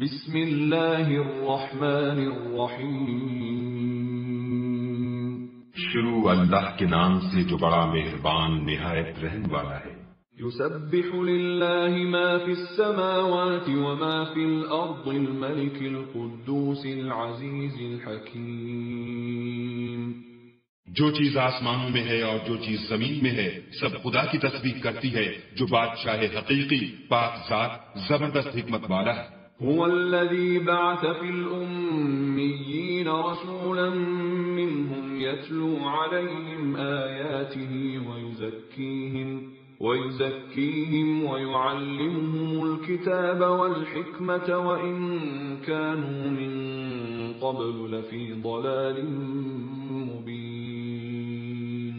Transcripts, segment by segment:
بسم اللہ الرحمن الرحیم شروع اللہ کے نام سے جو بڑا مہربان نہایت رحم والا ہے۔ يسبح لله ما في السماوات وما في الأرض الملك القدوس العزيز الحكيم۔ جو چیز آسمانوں میں ہے اور جو چیز زمین میں ہے سب خدا کی تسبیح کرتی ہے جو بادشاہ حقیقی، پاک ذات، زبردست حکمت والا ہے۔ هو الذي بعث في الأميين رسولا منهم يتلو عليهم آياته ويزكيهم ويعلمهم الكتاب والحكمة وإن كانوا من قبل لفي ضلال مبين۔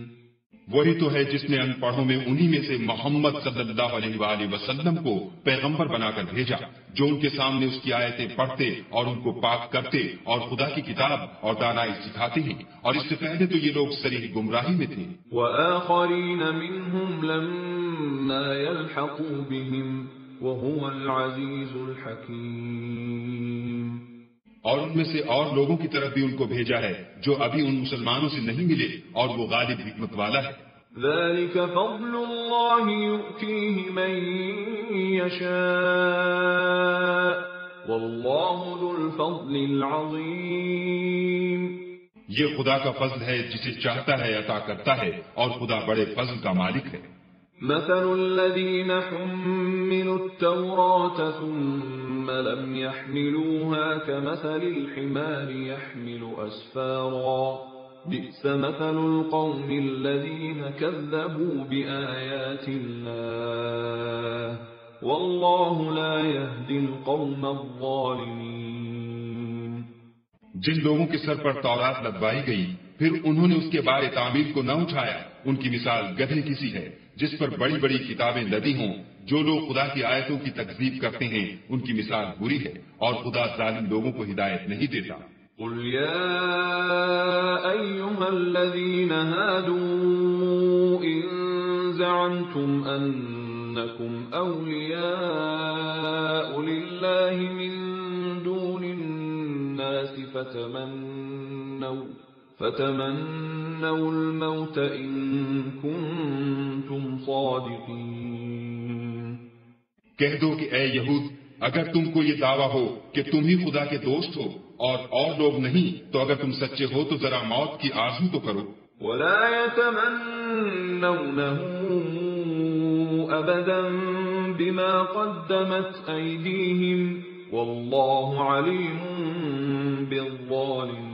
وہی تو ہے جس نے ان پڑھوں میں انہی میں سے محمد صلی اللہ علیہ وآلہ وسلم کو پیغمبر بنا کر بھیجا جو ان کے سامنے اس کی آیتیں پڑھتے اور ان کو پاک کرتے اور خدا کی کتاب اور دانائی سکھاتے ہیں، اور اس سے پہلے تو یہ لوگ صریح گمراہی میں تھے۔ وآخرین منهم لما يلحقوا بهم وهو العزیز الحکیم۔ اور ان میں سے اور لوگوں کی طرف بھی ان کو بھیجا ہے جو ابھی ان مسلمانوں سے نہیں ملے، اور وہ غالب حکمت والا ہے۔ ذلك فضل اللہ یؤتیہ من یشاء واللہ ذو الفضل العظیم۔ یہ خدا کا فضل ہے، جسے چاہتا ہے عطا کرتا ہے، اور خدا بڑے فضل کا مالک ہے۔ مثل الذين حملوا التوراة ثم لم يحملوها كمثل الحمار يحمل أسفارا بئس مثل القوم الذين كذبوا بآيات الله والله لا يهدي القوم الظالمين۔ جن لوگوں کے سر پر تورات لدوائی گئی پھر انہوں نے اس کے بارے تعمیل کو نہ اٹھایا، ان کی مثال گدھے کسی ہے جس پر بڑی بڑی کتابیں لدی ہوں۔ جو لوگ خدا کی آیتوں کی تکذیب کرتے ہیں ان کی مثال بری ہے، اور خدا ظالم لوگوں کو ہدایت نہیں دیتا۔ قل يا أيها الذين هادوا إن زعمتم أنكم أولياء لله من دون الناس فتمنوا الموت إن كنتم صادقين۔ کہہ دو کہ اے یہود، اگر تم کو یہ دعویٰ ہو کہ تم ہی خدا کے دوست ہو اور لوگ نہیں، تو اگر تم سچے ہو تو ذرا موت کی آرزو تو کرو۔ ولا يتمنونه أبدا بما قدمت أيديهم والله عليم بالظالمين۔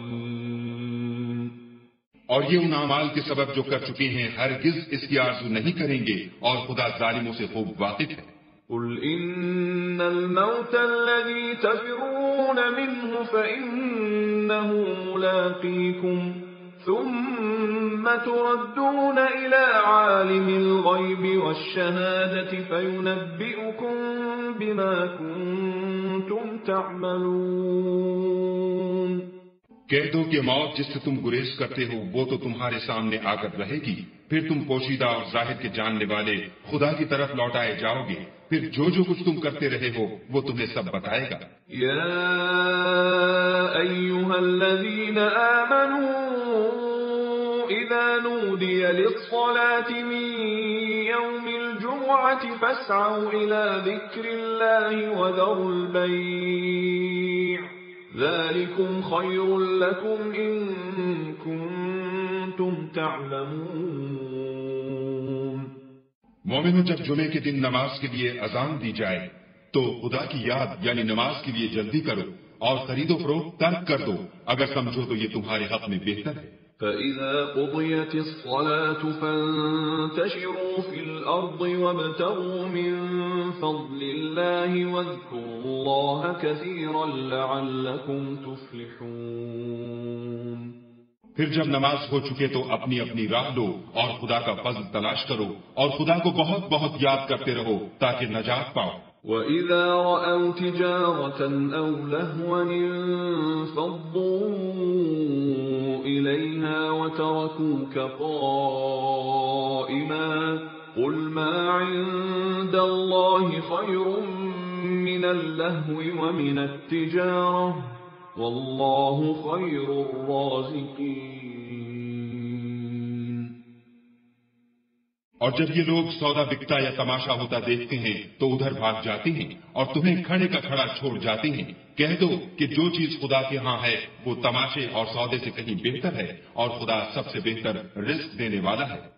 اور یہ ان اعمال کے سبب جو کر چکے ہیں ہرگز اس کی آرزو نہیں کریں گے، اور خدا ظالموں سے خوب واقف ہے۔ قل إن الموت الذي تفرون منه فإنه ملاقيكم ثم تردون إلى عالم الغيب والشهادة فينبئكم بما كنتم تعملون۔ کہہ دو کہ موت جس سے تم گریز کرتے ہو وہ تو تمہارے سامنے آ کر رہے گی، پھر تم پوشیدہ اور ظاہر کے جاننے والے خدا کی طرف لوٹائے جاؤ گے، پھر جو کچھ تم کرتے رہے ہو وہ تمہیں سب بتائے گا۔ یا ایھا الذین آمنوا اذا نودی للصلاة من یوم الجمعة فاسعوا الى ذکر اللہ وذروا البیع ذلكم خير لكم إن كنتم تعلمون۔ مومنوں، جب جمعے کے دن نماز کے لیے اذان دی جائے تو خدا کی یاد یعنی نماز کے لیے جلدی کرو، اور خرید و فروخت ترک کر دو اگر سمجھو تو یہ تمہارے حق میں بہتر ہے۔ فَإِذَا قُضِيَتِ الصَّلَاةُ فَانتَشِرُوا فِي الْأَرْضِ وَابْتَغُوا مِن فَضْلِ اللَّهِ وَاذْكُرُوا اللَّهَ كَثِيرًا لَّعَلَّكُمْ تُفْلِحُونَ۔ پھر جب نماز ہو چکے تو اپنی اپنی راہ لو اور خدا کا فضل تلاش کرو، اور خدا کو بہت بہت یاد کرتے رہو تاکہ نجات پاؤ۔ وَإِذَا رَأَوْا تِجَارَةً أَوْ لَهْوًا انفَضُّوا إِلَيْهَا وَتَرَكُوكَ قَائِمًا قُلْ مَا عِندَ اللَّهِ خَيْرٌ ومن اللهو ومن التجارة والله خير الرازقين. اور جب یہ لوگ سودا بکتا یا تماشا ہوتا دیکھتے ہیں تو ادھر بھاگ جاتے ہیں اور تمہیں کھڑے کا کھڑا چھوڑ جاتے ہیں. کہہ دو کہ جو چیز خدا کے ہاں ہے وہ تماشے اور سودے سے کہیں بہتر ہے، اور خدا سب سے بہتر رزق دینے والا ہے.